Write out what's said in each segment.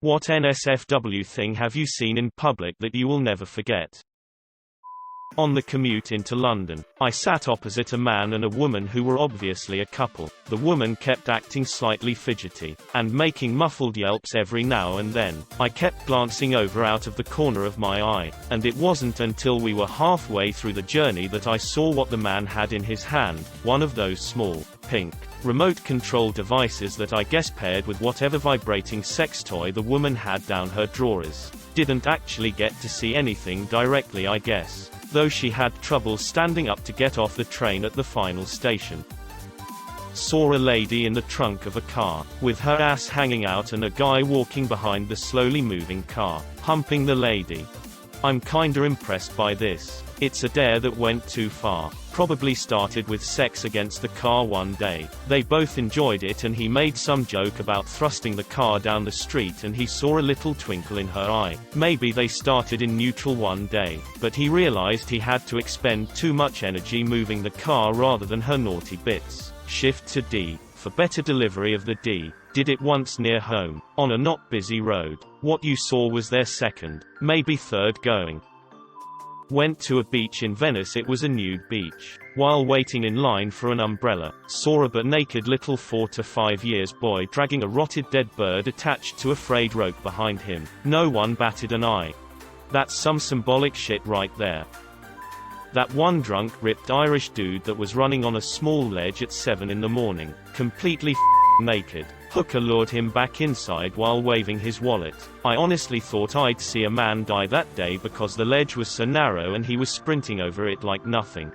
What NSFW thing have you seen in public that you will never forget? On the commute into London, I sat opposite a man and a woman who were obviously a couple. The woman kept acting slightly fidgety, and making muffled yelps every now and then. I kept glancing over out of the corner of my eye, and it wasn't until we were halfway through the journey that I saw what the man had in his hand, one of those small, pink, remote control devices that I guess paired with whatever vibrating sex toy the woman had down her drawers. Didn't actually get to see anything directly, I guess, though she had trouble standing up to get off the train at the final station. Saw a lady in the trunk of a car, with her ass hanging out and a guy walking behind the slowly moving car, humping the lady. I'm kinda impressed by this. It's a dare that went too far. Probably started with sex against the car one day. They both enjoyed it and he made some joke about thrusting the car down the street and he saw a little twinkle in her eye. Maybe they started in neutral one day, but he realized he had to expend too much energy moving the car rather than her naughty bits. Shift to D, for better delivery of the D. Did it once near home, on a not busy road. What you saw was their second, maybe third going. Went to a beach in Venice. It was a nude beach. While waiting in line for an umbrella, saw a butt-naked little 4 to 5 years boy dragging a rotted dead bird attached to a frayed rope behind him. No one batted an eye. That's some symbolic shit right there. That one drunk, ripped Irish dude that was running on a small ledge at 7 in the morning, completely naked. Hooker lured him back inside while waving his wallet. I honestly thought I'd see a man die that day because the ledge was so narrow and he was sprinting over it like nothing.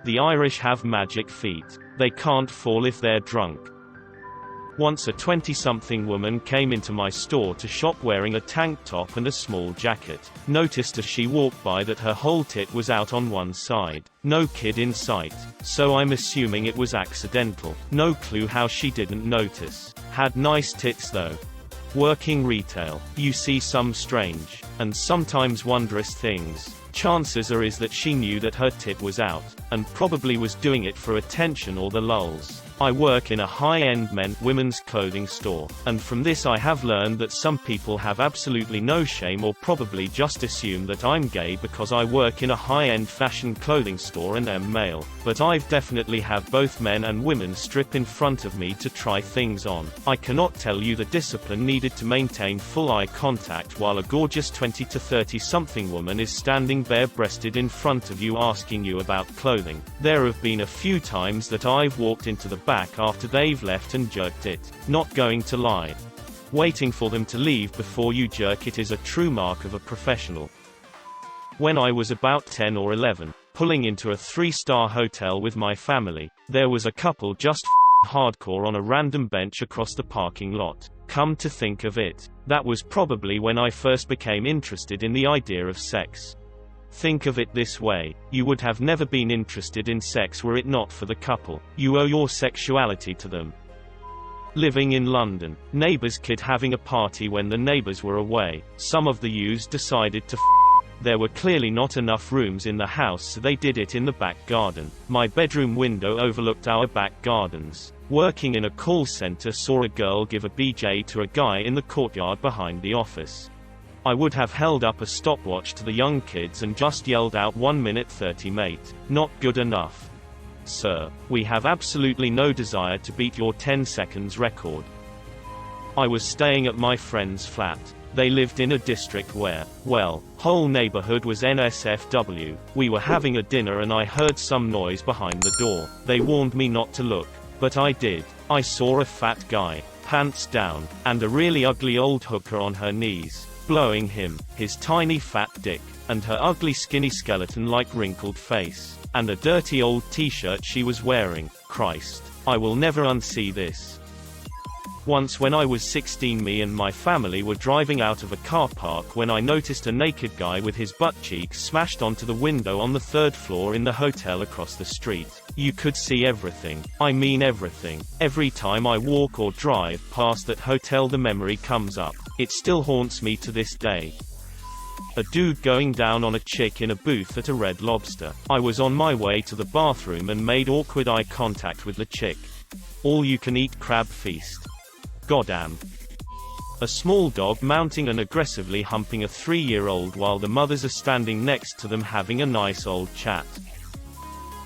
The Irish have magic feet. They can't fall if they're drunk. Once a 20-something woman came into my store to shop wearing a tank top and a small jacket. Noticed as she walked by that her whole tit was out on one side. No kid in sight, so I'm assuming it was accidental. No clue how she didn't notice. Had nice tits though. Working retail, you see some strange, and sometimes wondrous things. Chances are is that she knew that her tit was out, and probably was doing it for attention or the lulz. I work in a high-end women's clothing store, and from this I have learned that some people have absolutely no shame or probably just assume that I'm gay because I work in a high-end fashion clothing store and am male. But I've definitely had both men and women strip in front of me to try things on. I cannot tell you the discipline needed to maintain full eye contact while a gorgeous 20 to 30-something woman is standing bare-breasted in front of you asking you about clothing. There have been a few times that I've walked into the back after they've left and jerked it. Not going to lie. Waiting for them to leave before you jerk it is a true mark of a professional. When I was about 10 or 11, pulling into a 3-star hotel with my family, there was a couple just hardcore on a random bench across the parking lot. Come to think of it, that was probably when I first became interested in the idea of sex. Think of it this way, you would have never been interested in sex were it not for the couple. You owe your sexuality to them. Living in London, neighbor's kid having a party when the neighbors were away. Some of the yous decided to There were clearly not enough rooms in the house, so they did it in the back garden. My bedroom window overlooked our back gardens. Working in a call center, saw a girl give a BJ to a guy in the courtyard behind the office. I would have held up a stopwatch to the young kids and just yelled out 1 minute 30 mate. Not good enough. Sir, we have absolutely no desire to beat your 10 seconds record. I was staying at my friend's flat. They lived in a district where, well, whole neighborhood was NSFW. We were having a dinner and I heard some noise behind the door. They warned me not to look, but I did. I saw a fat guy, pants down, and a really ugly old hooker on her knees, blowing him, his tiny fat dick, and her ugly skinny skeleton-like wrinkled face, and a dirty old t-shirt she was wearing. Christ, I will never unsee this. Once when I was 16, me and my family were driving out of a car park when I noticed a naked guy with his butt cheeks smashed onto the window on the 3rd floor in the hotel across the street. You could see everything. I mean everything. Every time I walk or drive past that hotel the memory comes up. It still haunts me to this day. A dude going down on a chick in a booth at a Red Lobster. I was on my way to the bathroom and made awkward eye contact with the chick. All you can eat crab feast. Goddamn. A small dog mounting and aggressively humping a 3-year-old while the mothers are standing next to them having a nice old chat.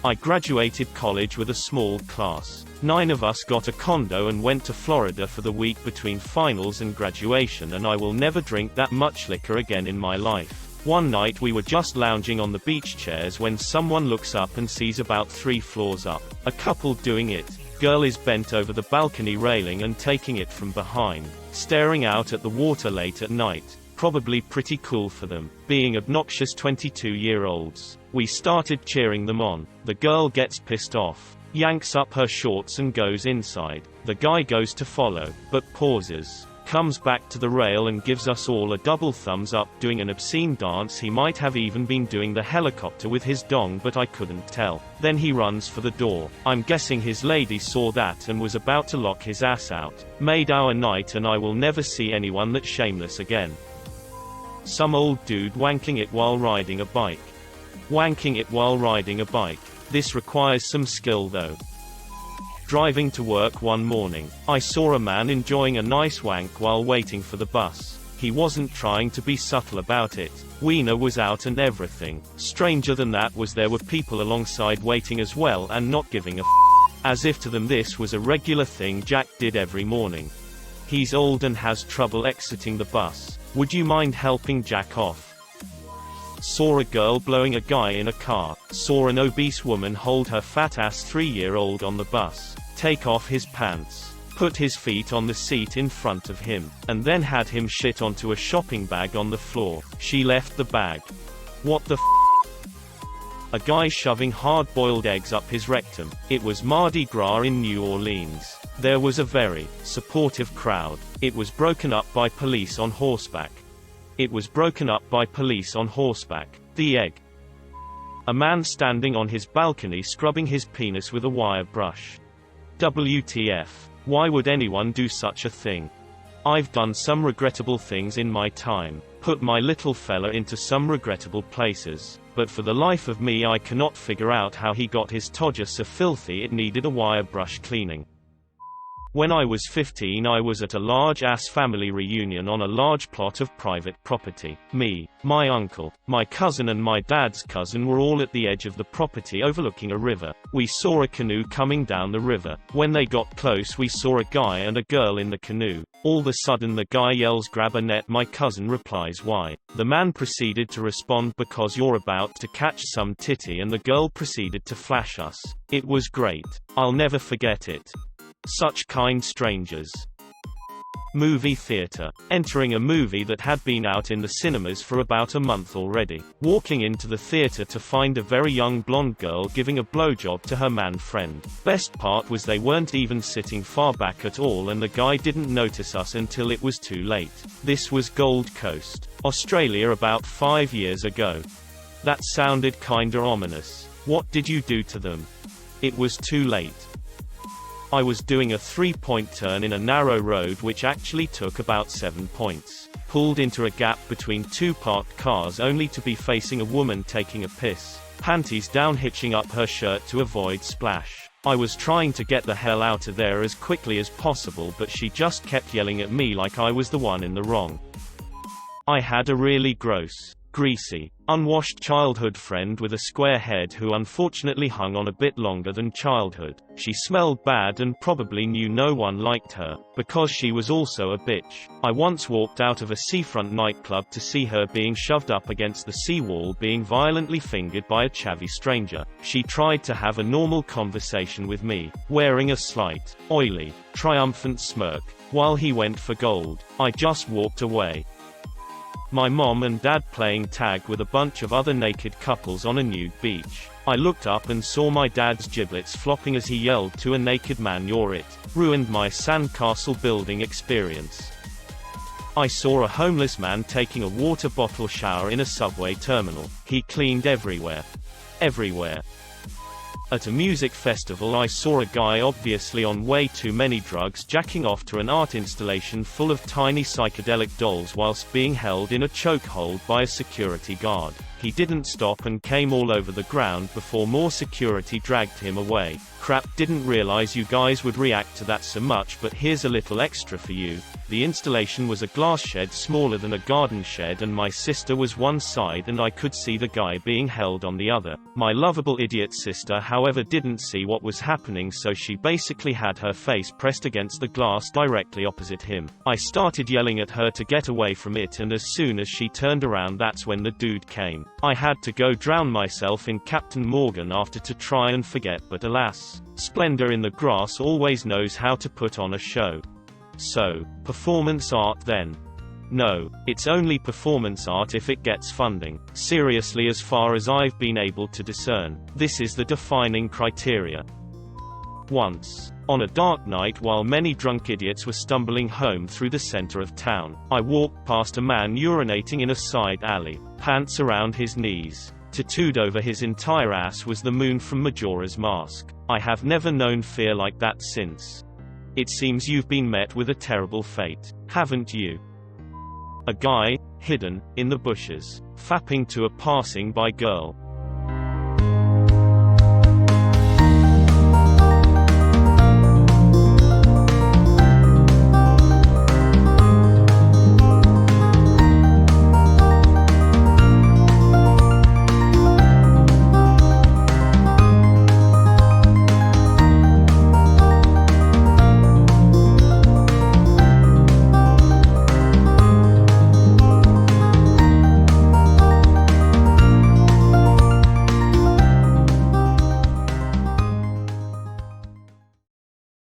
I graduated college with a small class. 9 of us got a condo and went to Florida for the week between finals and graduation, and I will never drink that much liquor again in my life. One night we were just lounging on the beach chairs when someone looks up and sees about 3 floors up a couple doing it. Girl is bent over the balcony railing and taking it from behind, staring out at the water late at night. Probably pretty cool for them, being obnoxious 22-year-olds. We started cheering them on. The girl gets pissed off, yanks up her shorts and goes inside. The guy goes to follow, but pauses, comes back to the rail and gives us all a double thumbs up, doing an obscene dance. He might have even been doing the helicopter with his dong, but I couldn't tell. Then he runs for the door. I'm guessing his lady saw that and was about to lock his ass out. Made our night, and I will never see anyone that Shameless again. Some old dude wanking it while riding a bike. Wanking it while riding a bike. This requires some skill though. Driving to work one morning, I saw a man enjoying a nice wank while waiting for the bus. He wasn't trying to be subtle about it. Wiener was out and everything. Stranger than that was there were people alongside waiting as well and not giving a as if to them this was a regular thing Jack did every morning. He's old and has trouble exiting the bus. Would you mind helping Jack off? Saw a girl blowing a guy in a car. Saw an obese woman hold her fat-ass 3-year-old on the bus, take off his pants, put his feet on the seat in front of him, and then had him shit onto a shopping bag on the floor. She left the bag. What the A guy shoving hard-boiled eggs up his rectum. It was Mardi Gras in New Orleans. There was a very supportive crowd. It was broken up by police on horseback. It was broken up by police on horseback. The egg. A man standing on his balcony scrubbing his penis with a wire brush. WTF. Why would anyone do such a thing? I've done some regrettable things in my time, put my little fella into some regrettable places, but for the life of me I cannot figure out how he got his todger so filthy it needed a wire brush cleaning. When I was 15 I was at a large-ass family reunion on a large plot of private property. Me, my uncle, my cousin and my dad's cousin were all at the edge of the property overlooking a river. We saw a canoe coming down the river. When they got close we saw a guy and a girl in the canoe. All of a sudden the guy yells, "Grab a net." My cousin replies, "Why?" The man proceeded to respond, "Because you're about to catch some titty," and the girl proceeded to flash us. It was great. I'll never forget it. Such kind strangers. Movie theater. Entering a movie that had been out in the cinemas for about a month already. Walking into the theater to find a very young blonde girl giving a blowjob to her man friend. Best part was they weren't even sitting far back at all and the guy didn't notice us until it was too late. This was Gold Coast, Australia about 5 years ago. That sounded kinda ominous. What did you do to them? It was too late. I was doing a 3-point turn in a narrow road which actually took about 7 points. Pulled into a gap between 2 parked cars only to be facing a woman taking a piss, panties down, hitching up her shirt to avoid splash. I was trying to get the hell out of there as quickly as possible, but she just kept yelling at me like I was the one in the wrong. I had a really gross, greasy, unwashed childhood friend with a square head who unfortunately hung on a bit longer than childhood. She smelled bad and probably knew no one liked her, because she was also a bitch. I once walked out of a seafront nightclub to see her being shoved up against the seawall being violently fingered by a chavvy stranger. She tried to have a normal conversation with me, wearing a slight, oily, triumphant smirk, while he went for gold. I just walked away. My mom and dad playing tag with a bunch of other naked couples on a nude beach. I looked up and saw my dad's giblets flopping as he yelled to a naked man, "You're it." Ruined my sandcastle building experience. I saw a homeless man taking a water bottle shower in a subway terminal. He cleaned everywhere. Everywhere. At a music festival I saw a guy obviously on way too many drugs jacking off to an art installation full of tiny psychedelic dolls whilst being held in a chokehold by a security guard. He didn't stop and came all over the ground before more security dragged him away. Crap, didn't realize you guys would react to that so much, but here's a little extra for you. The installation was a glass shed smaller than a garden shed, and my sister was one side and I could see the guy being held on the other. My lovable idiot sister, however, didn't see what was happening, so she basically had her face pressed against the glass directly opposite him. I started yelling at her to get away from it, and as soon as she turned around, that's when the dude came. I had to go drown myself in Captain Morgan after to try and forget, but alas, Splendor in the grass always knows how to put on a show. So, performance art then? No, it's only performance art if it gets funding. Seriously, as far as I've been able to discern, this is the defining criteria. Once, on a dark night while many drunk idiots were stumbling home through the center of town, I walked past a man urinating in a side alley, pants around his knees. Tattooed over his entire ass was the moon from Majora's Mask. I have never known fear like that since. It seems you've been met with a terrible fate, haven't you? A guy, hidden in the bushes, fapping to a passing by girl.